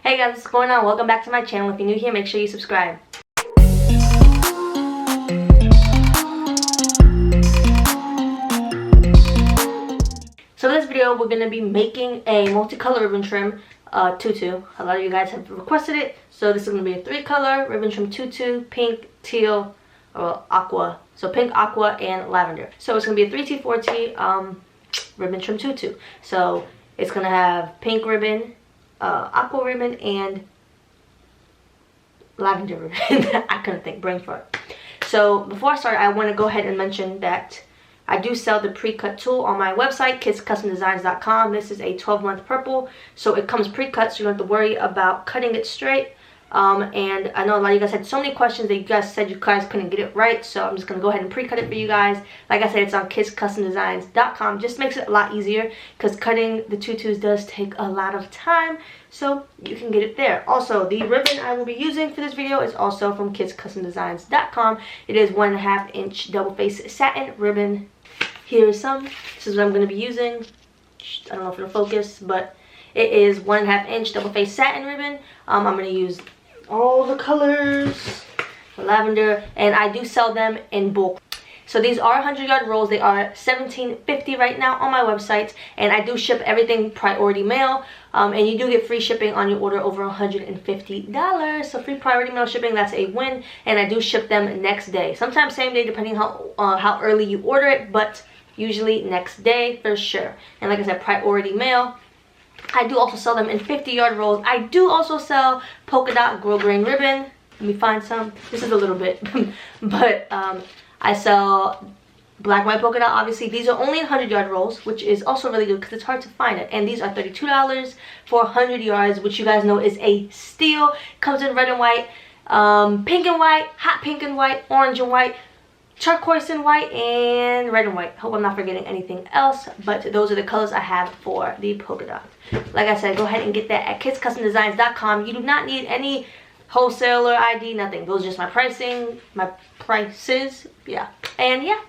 Hey guys, what's going on? Welcome back to my channel. If you're new here, make sure you subscribe. So in this video, we're going to be making a multicolor ribbon trim tutu. A lot of you guys have requested it. So this is going to be a 3-color ribbon trim tutu, pink, teal, or aqua. So pink, aqua, and lavender. So it's going to be a 3T, 4T ribbon trim tutu. So it's going to have pink ribbon, aqua ribbon, and lavender ribbon. I couldn't think, brain fart. So before I start, I want to go ahead and mention that I do sell the pre-cut tool on my website, kidscustomdesigns.com. This is a 12-month purple, so it comes pre-cut, so you don't have to worry about cutting it straight. And I know a lot of you guys had so many questions that you guys said you guys couldn't get it right, so I'm just going to go ahead and pre-cut it for you guys. Like I said, it's on kidscustomdesigns.com. Just makes it a lot easier because cutting the tutus does take a lot of time, so you can get it there. Also, the ribbon I will be using for this video is also from kidscustomdesigns.com. It is 1.5 inch double face satin ribbon. Here is some. This is what I'm going to be using. I don't know if it'll focus, but it is 1.5 inch double face satin ribbon. I'm going to use all the colors, lavender, and I do sell them in bulk. So these are 100-yard rolls. They are $17.50 right now on my website, and I do ship everything priority mail, and you do get free shipping on your order over $150. So free priority mail shipping, that's a win, and I do ship them next day. Sometimes same day depending how early you order it, but usually next day for sure. And like I said, priority mail. I do also sell them in 50-yard rolls. I do also sell polka dot grill grain ribbon. Let me find some. This is a little bit, but I sell black white polka dot. Obviously, these are only 100-yard rolls, which is also really good because it's hard to find it. And these are $32 for 100 yards, which you guys know is a steal. Comes in red and white, pink and white, hot pink and white, orange and white, turquoise and white, and red and white. Hope I'm not forgetting anything else, but those are the colors I have for the polka dot. Like I said, go ahead and get that at kidscustomdesigns.com. You do not need any wholesaler ID, nothing. Those are just my pricing, my prices, yeah. And yeah,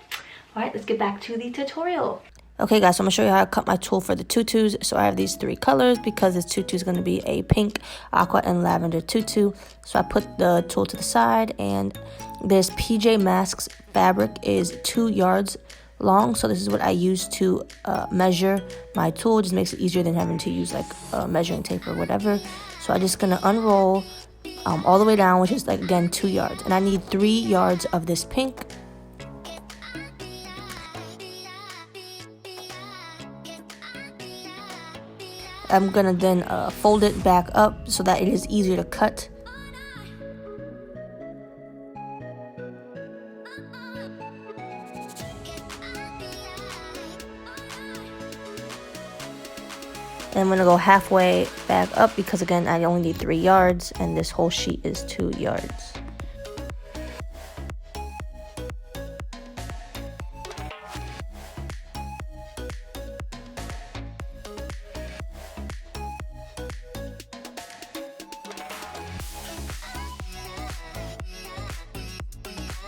all right, let's get back to the tutorial. Okay guys, so I'm going to show you how I cut my tool for the tutus. So I have these 3 colors because this tutu is going to be a pink, aqua, and lavender tutu. So I put the tool to the side, and this PJ Masks fabric is 2 yards long. So this is what I use to measure my tool. It just makes it easier than having to use like measuring tape or whatever. So I'm just going to unroll all the way down, which is like, again, 2 yards. And I need 3 yards of this pink. I'm gonna then fold it back up so that it is easier to cut. And I'm gonna go halfway back up because, again, I only need 3 yards and this whole sheet is 2 yards.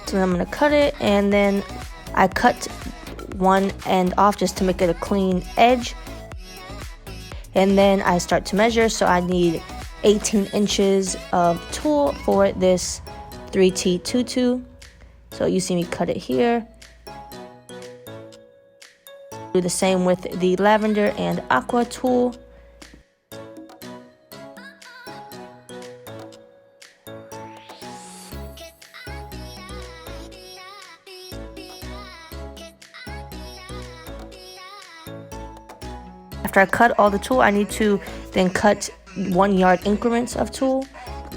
So then I'm going to cut it, and then I cut one end off just to make it a clean edge. And then I start to measure, so I need 18 inches of tulle for this 3T tutu. So you see me cut it here. Do the same with the lavender and aqua tulle. After I cut all the tulle, I need to then cut 1 yard increments of tulle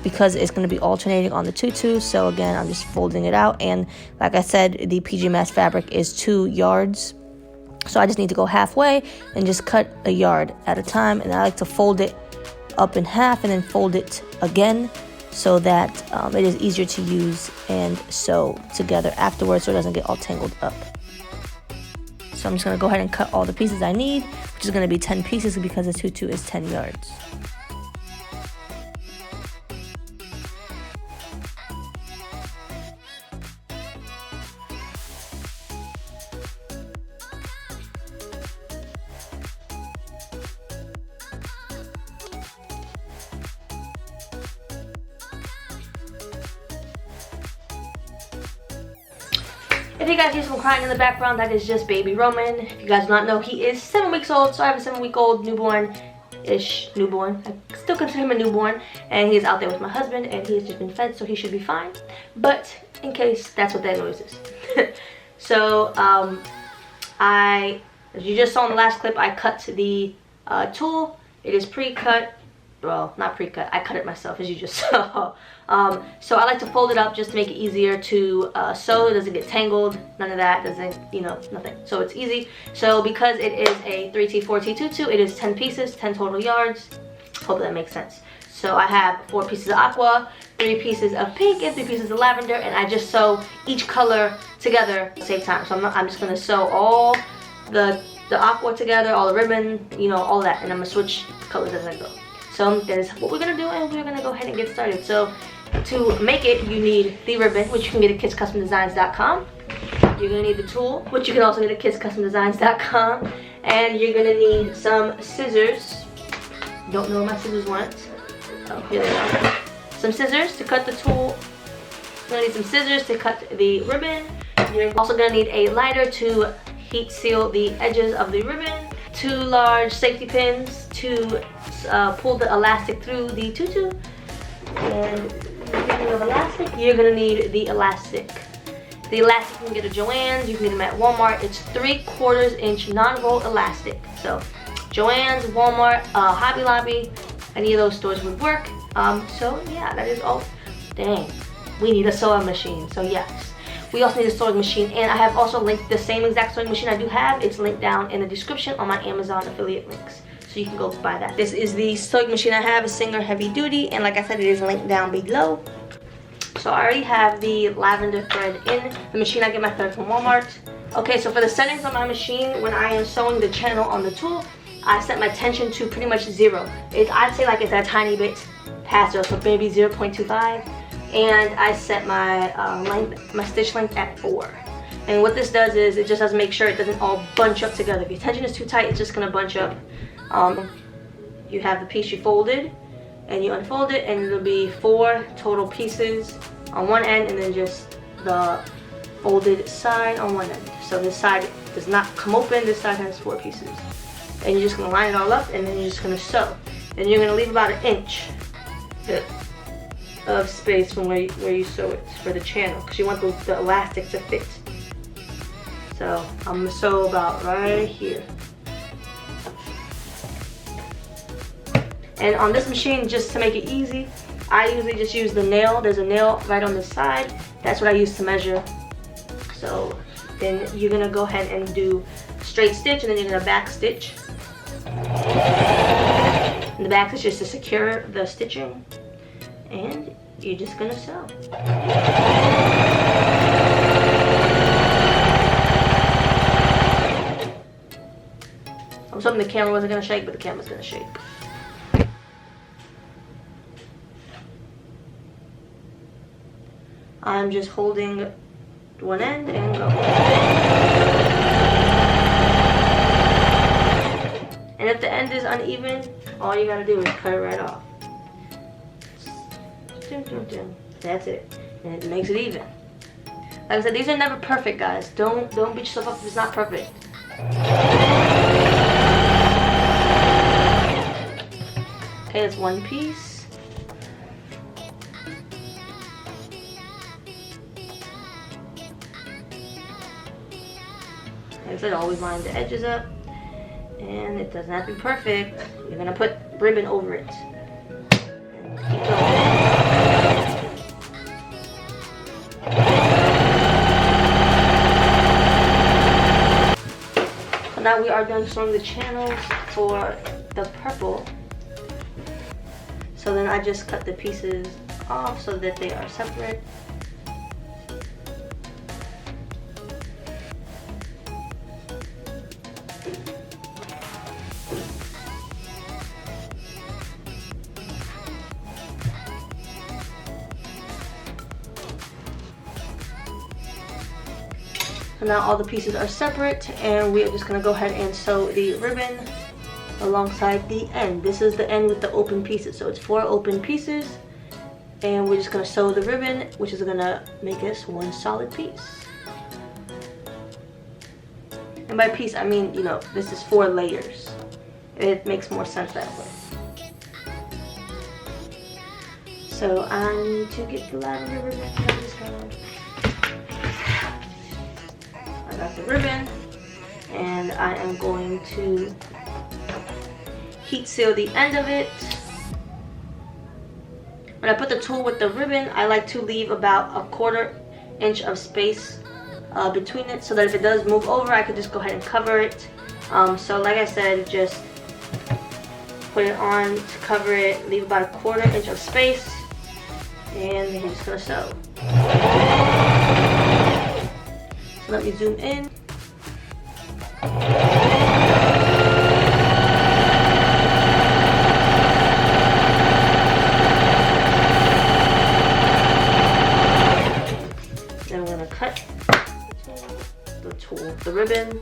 because it's going to be alternating on the tutu. So again, I'm just folding it out, and like I said, the PJ Masks fabric is 2 yards. So I just need to go halfway and just cut a yard at a time, and I like to fold it up in half and then fold it again so that it is easier to use and sew together afterwards so it doesn't get all tangled up. So I'm just going to go ahead and cut all the pieces I need, which is going to be 10 pieces because the tutu is 10 yards. If you guys hear some crying in the background, that is just baby Roman. If you guys do not know, he is 7 weeks old, so I have a 7-week-old newborn-ish newborn. I still consider him a newborn, and he's out there with my husband, and he's just been fed, so he should be fine. But in case that's what that noise is. So as you just saw in the last clip, I cut the tulle. It is pre-cut. Well, not pre-cut, I cut it myself, as you just saw. So I like to fold it up just to make it easier to sew. It doesn't get tangled, none of that, doesn't, you know, nothing. So it's easy. So because it is a 3T, 4T tutu, it is 10 pieces, 10 total yards. Hope that makes sense. So I have 4 pieces of aqua, 3 pieces of pink, and 3 pieces of lavender, and I just sew each color together at the same time. So I'm just gonna sew all the aqua together, all the ribbon, you know, all that, and I'm gonna switch colors as I go. So that is what we're gonna do, and we're gonna go ahead and get started. So to make it, you need the ribbon, which you can get at kidscustomdesigns.com. You're gonna need the tulle, which you can also get at kidscustomdesigns.com, and you're gonna need some scissors. Don't know where my scissors went. Oh, here they are. Some scissors to cut the tulle. You're gonna need some scissors to cut the ribbon. You're also gonna need a lighter to heat seal the edges of the ribbon. 2 large safety pins to pull the elastic through the tutu. And speaking of elastic, you're gonna need the elastic. The elastic you can get at Joann's, you can get them at Walmart. It's 3/4 inch non-roll elastic. So Joann's, Walmart, Hobby Lobby, any of those stores would work. So yeah, that is all. Dang, we need a sewing machine. So yes. We also need a sewing machine, and I have also linked the same exact sewing machine I do have. It's linked down in the description on my Amazon affiliate links, so you can go buy that. This is the sewing machine I have, a Singer Heavy Duty, and like I said, it is linked down below. So I already have the lavender thread in the machine. I get my thread from Walmart. Okay, so for the settings on my machine, when I am sewing the channel on the tulle, I set my tension to pretty much 0. I'd say like it's a tiny bit past 0, so maybe 0.25. And I set my my stitch length at 4. And what this does is it just does make sure it doesn't all bunch up together. If your tension is too tight, it's just gonna bunch up. You have the piece you folded, and you unfold it, and it'll be 4 total pieces on one end, and then just the folded side on one end. So this side does not come open. This side has 4 pieces, and you're just gonna line it all up, and then you're just gonna sew. Then you're gonna leave about 1 inch of space from where you sew it for the channel, because you want the elastic to fit. So I'm gonna sew about right here. And on this machine, just to make it easy, I usually just use the nail. There's a nail right on this side. That's what I use to measure. So then you're gonna go ahead and do straight stitch, and then you're gonna back stitch. And the back stitch is to secure the stitching. And you're just gonna sew. I was hoping the camera wasn't gonna shake, but the camera's gonna shake. I'm just holding one end and go. And if the end is uneven, all you gotta do is cut it right off. That's it, and it makes it even. Like I said, these are never perfect, guys. Don't beat yourself up if it's not perfect. Okay, it's 1 piece. Like I said, always line the edges up, and it doesn't have to be perfect. You're gonna put ribbon over it. And keep going. Now we are done sewing the channels for the purple. So then I just cut the pieces off so that they are separate. So now all the pieces are separate, and we are just going to go ahead and sew the ribbon alongside the end. This is the end with the open pieces, so it's 4 open pieces, and we're just going to sew the ribbon, which is going to make us one solid piece. And by piece, I mean, you know, this is 4 layers. It makes more sense that way. So I need to get the lavender ribbon out of this hand. I got the ribbon, and I am going to heat seal the end of it. When I put the tool with the ribbon, I like to leave about a 1/4 inch of space between it, so that if it does move over, I could just go ahead and cover it. So like I said, just put it on to cover it, leave about a 1/4 inch of space, and you're just gonna sew. So let me zoom in. Then we're gonna cut the ribbon,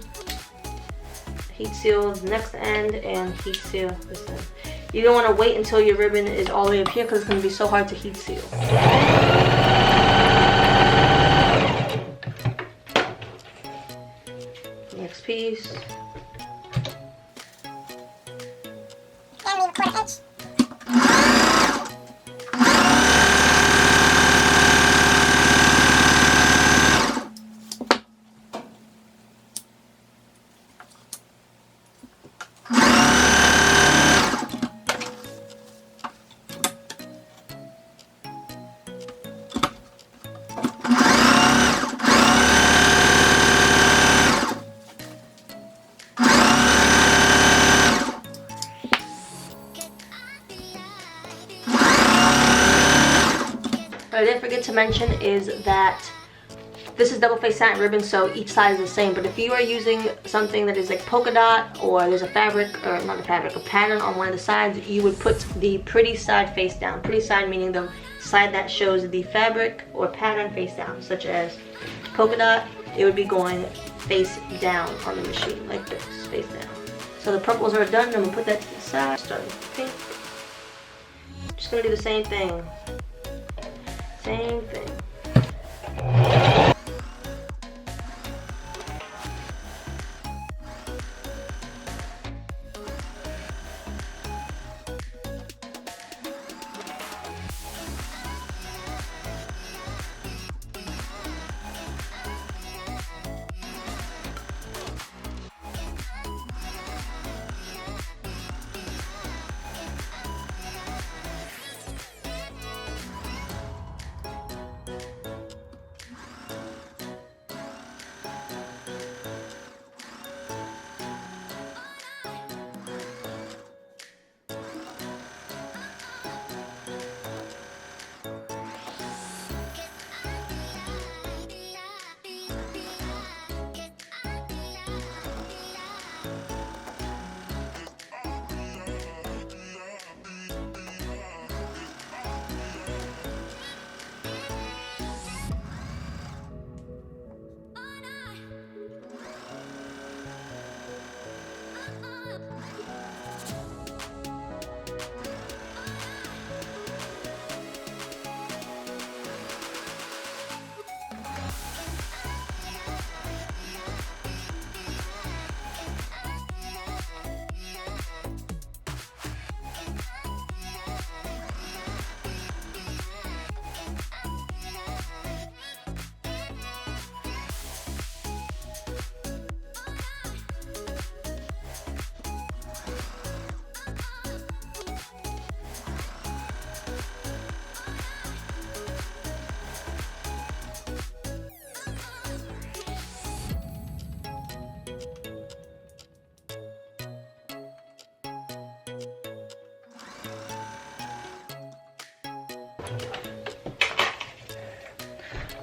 heat seal the next end, and heat seal this end. You don't want to wait until your ribbon is all the way up here because it's going to be so hard to heat seal. Next piece. What I didn't forget to mention is that this is double-faced satin ribbon, so each side is the same. But if you are using something that is like polka dot, or there's a fabric, or not a fabric, a pattern on one of the sides, you would put the pretty side face down. Pretty side meaning the side that shows the fabric or pattern face down, such as polka dot, it would be going face down on the machine, like this, face down. So the purples are done, I'm gonna put that to the side, starting with pink. Just gonna do the same thing. Same thing.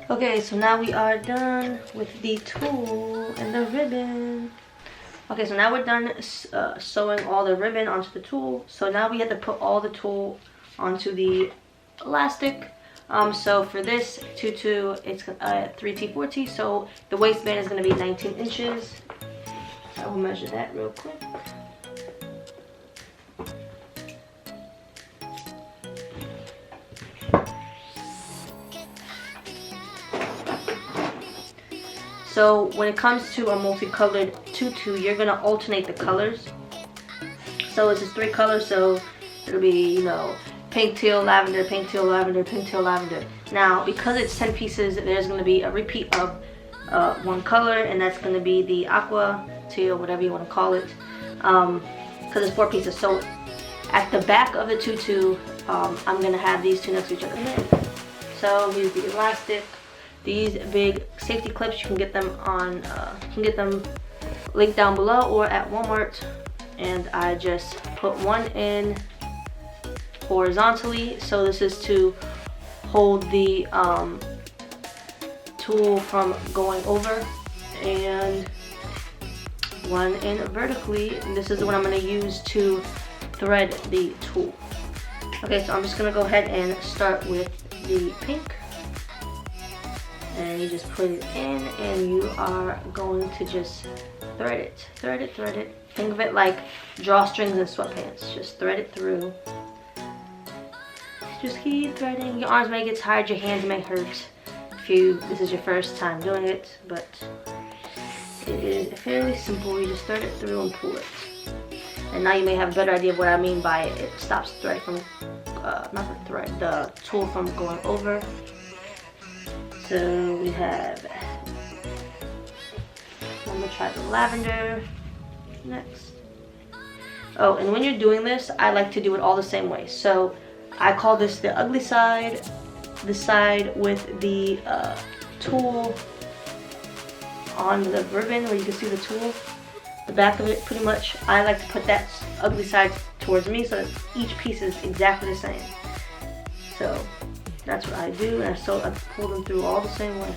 Okay, so now we are done with the tool and the ribbon. Okay, so now we're done sewing all the ribbon onto the tool. So now we have to put all the tool onto the elastic. So for this tutu, it's 3T, 4T. So the waistband is going to be 19 inches. I will measure that real quick. So when it comes to a multicolored tutu, you're gonna alternate the colors. So it's just 3 colors, so it'll be, you know, pink, teal, lavender, pink, teal, lavender, pink, teal, lavender. Now, because it's 10 pieces, there's gonna be a repeat of 1 color, and that's gonna be the aqua, teal, whatever you wanna call it, because it's 4 pieces. So at the back of the tutu, I'm gonna have these 2 next to each other. So here's the elastic. These big safety clips, you can get them on, linked down below or at Walmart. And I just put one in horizontally. So this is to hold the tool from going over, and one in vertically. And this is what I'm going to use to thread the tool. Okay, so I'm just going to go ahead and start with the pink. And you just put it in, and you are going to just thread it, thread it, thread it. Think of it like drawstrings and sweatpants. Just thread it through. Just keep threading. Your arms may get tired, your hands may hurt if this is your first time doing it, but it is fairly simple. You just thread it through and pull it. And now you may have a better idea of what I mean by it. It stops thread from, the tool from going over. So we have, I'm gonna try the lavender next. Oh, and when you're doing this, I like to do it all the same way. So I call this the ugly side, the side with the tool on the ribbon where you can see the tool, the back of it pretty much. I like to put that ugly side towards me so that each piece is exactly the same. So that's what I do, and I pull them through all the same way.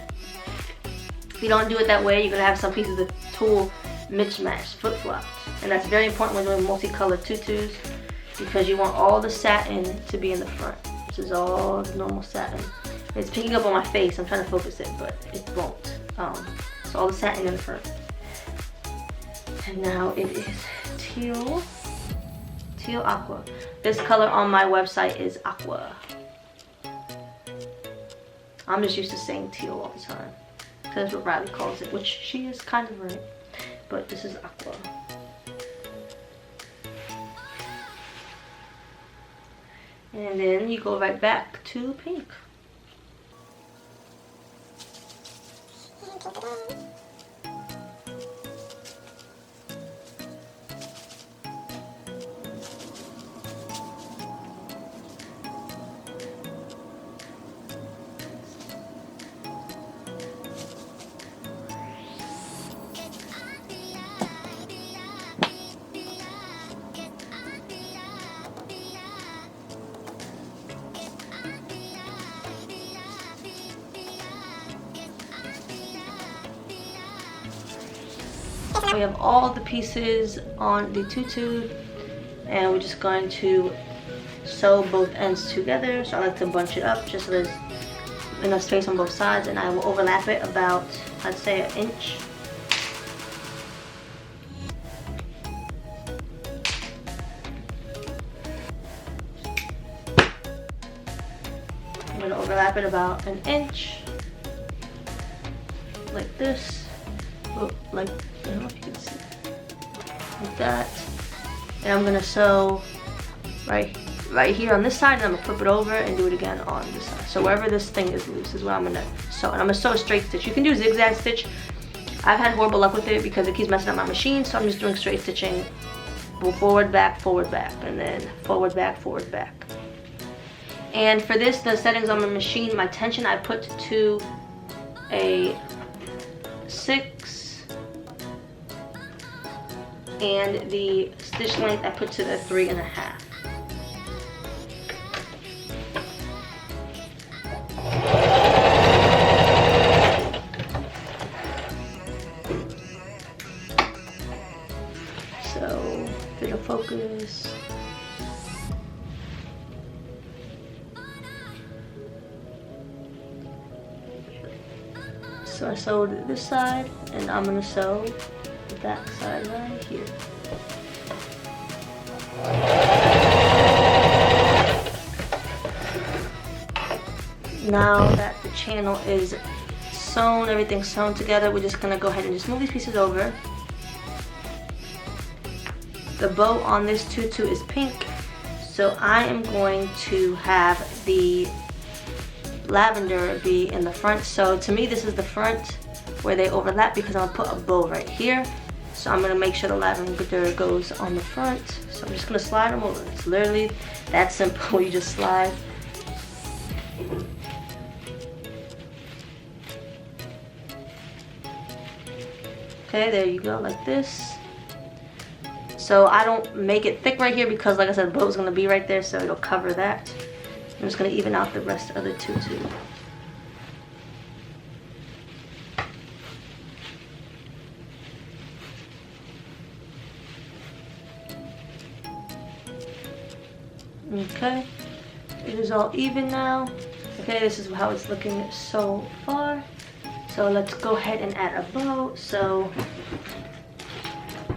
If you don't do it that way, you're gonna have some pieces of the tool mismatched, flip-flopped. And that's very important when doing multicolored tutus, because you want all the satin to be in the front. This is all normal satin. It's picking up on my face. I'm trying to focus it, but it won't. So all the satin in the front. And now it is teal aqua. This color on my website is aqua. I'm just used to saying teal all the time, because that's what Riley calls it, which she is kind of right. But this is aqua. And then you go right back to pink. We have all the pieces on the tutu, and we're just going to sew both ends together. So I like to bunch it up just so there's enough space on both sides, and I will overlap it about, I'd say, 1 inch. I'm going to overlap it about 1 inch, like this. Oh, like, I don't know if you can see, like that. And I'm gonna sew right here on this side, and I'm gonna flip it over and do it again on this side. So wherever this thing is loose is where I'm gonna sew. And I'm gonna sew a straight stitch. You can do zigzag stitch. I've had horrible luck with it because it keeps messing up my machine, so I'm just doing straight stitching. Forward, back, and then forward, back. And for this, the settings on my machine, my tension I put to a 6. And the stitch length I put to the 3.5. So, bit of focus. So I sewed this side, and I'm gonna sew the back side right here. Now that the channel is sewn, everything's sewn together. We're just gonna go ahead and just move these pieces over. The bow on this tutu is pink, so I am going to have the lavender be in the front. So to me, this is the front where they overlap because I'm gonna put a bow right here. So I'm gonna make sure the lavender goes on the front. So I'm just gonna slide them over. It's literally that simple. You just slide. Okay, there you go, like this. So I don't make it thick right here because, like I said, the bow's gonna be right there, so it'll cover that. I'm just gonna even out the rest of the tutu. Okay, it is all even now. Okay, this is how it's looking so far. So let's go ahead and add a bow. So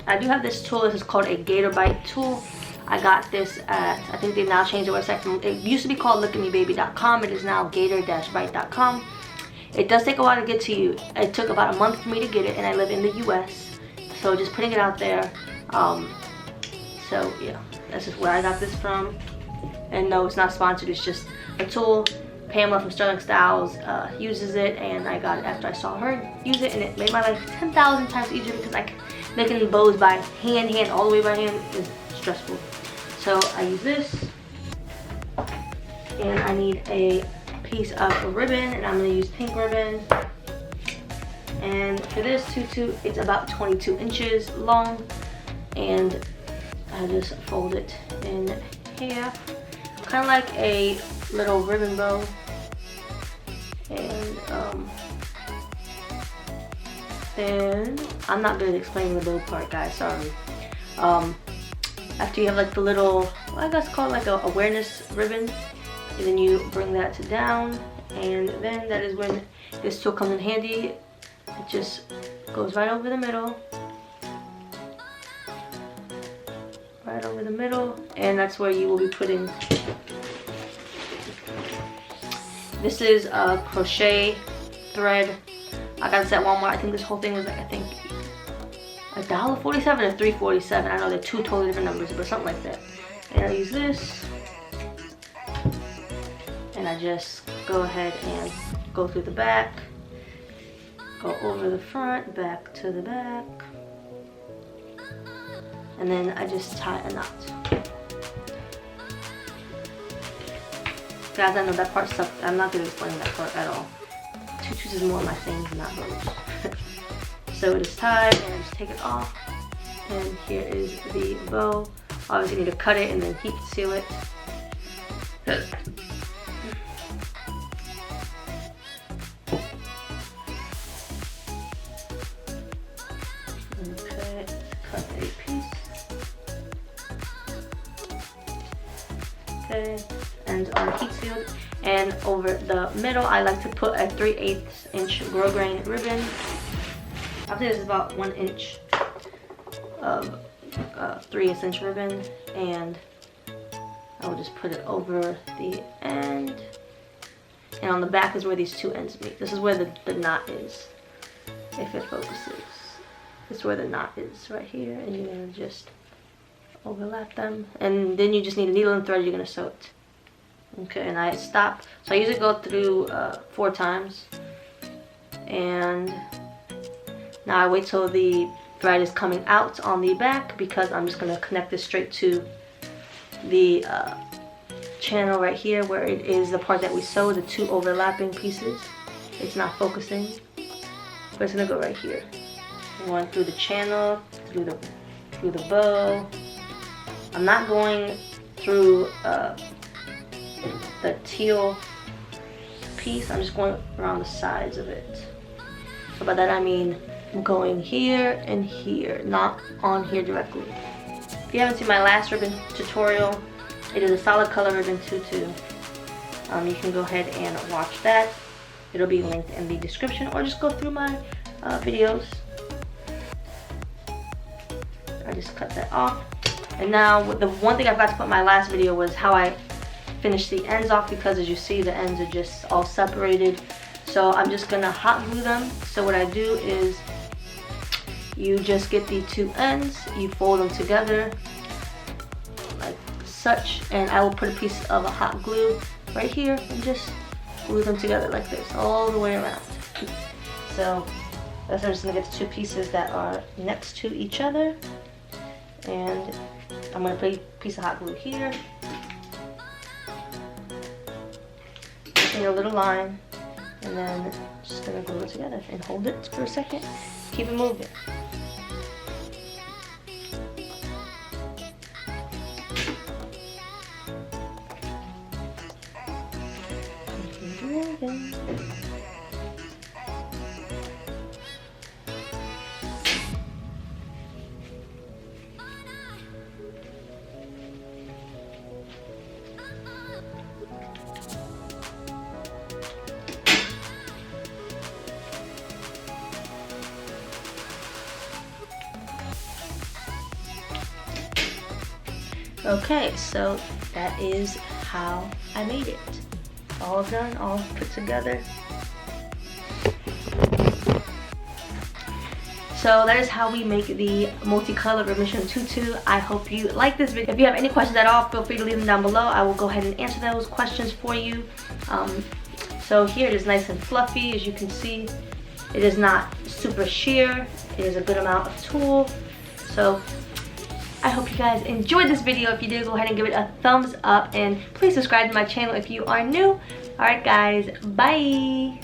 I do have this tool. This is called a Gator Bite tool. I got this at, I think they've now changed the website from, it used to be called lookatmebaby.com. It is now gator-bite.com. It does take a while to get to you. It took about a month for me to get it, and I live in the US. So just putting it out there. So yeah, this is where I got this from. And no, it's not sponsored, it's just a tool. Pamela from Sterling Styles uses it, and I got it after I saw her use it, and it made my life 10,000 times easier because making bows by hand, all the way by hand is stressful. So I use this, and I need a piece of ribbon, and I'm going to use pink ribbon. And for this tutu, it's about 22 inches long, and I just fold it in half, kind of like a little ribbon bow. And then I'm not good at explaining the bow part, guys, sorry. After you have like the little, I guess called like a awareness ribbon, and then you bring that down, and then that is when this tool comes in handy. It just goes right over the middle, and that's where you will be putting. This is a crochet thread. I got this at Walmart. I think this whole thing was like, I think $1.47 or $3.47. I know they're two totally different numbers, but something like that. And I use this, and I just go ahead and go through the back, go over the front, back to the back, and then I just tie a knot. Guys, I know that part stuff. I'm not going to explain that part at all. Tutus is more my thing, not bows. So it is tied, and I just take it off. And here is the bow. Obviously, you need to cut it and then heat seal it. Okay, cut a piece. Okay. And are heat sealed, and over the middle I like to put a 3/8 inch grosgrain ribbon. I think this is about 1 inch of 3/8 inch ribbon, and I will just put it over the end, and on the back is where these two ends meet. This is where the knot is, if it focuses. This is where the knot is, right here, and you're gonna just overlap them, and then you just need a needle and thread. You're gonna sew it. Okay, and I stop. So I usually go through 4 times, and now I wait till the thread is coming out on the back, because I'm just gonna connect this straight to the channel right here, where it is the part that we sew, the 2 overlapping pieces. It's not focusing, but it's gonna go right here. Going through the channel, through the bow. I'm not going through the teal piece. I'm just going around the sides of it. So by that I mean I'm going here and here, not on here directly. If you haven't seen my last ribbon tutorial, it is a solid color ribbon tutu. You can go ahead and watch that. It'll be linked in the description, or just go through my videos. I just cut that off. And now the one thing I forgot to put in my last video was how I finish the ends off, because as you see, the ends are just all separated. So I'm just gonna hot glue them. So what I do is you just get the two ends, you fold them together like such, and I will put a piece of a hot glue right here and just glue them together like this all the way around. So I'm just gonna get the two pieces that are next to each other, and I'm gonna put a piece of hot glue here, making a little line, and then just gonna glue it together and hold it for a second. Keep it moving. Okay, so that is how I made it. All done, all put together. So that is how we make the multicolored remission tutu. I hope you like this video. If you have any questions at all, feel free to leave them down below. I will go ahead and answer those questions for you. So here it is nice and fluffy, as you can see. It is not super sheer. It is a good amount of tulle. So I hope you guys enjoyed this video. If you did, go ahead and give it a thumbs up, and please subscribe to my channel if you are new. Alright guys, bye!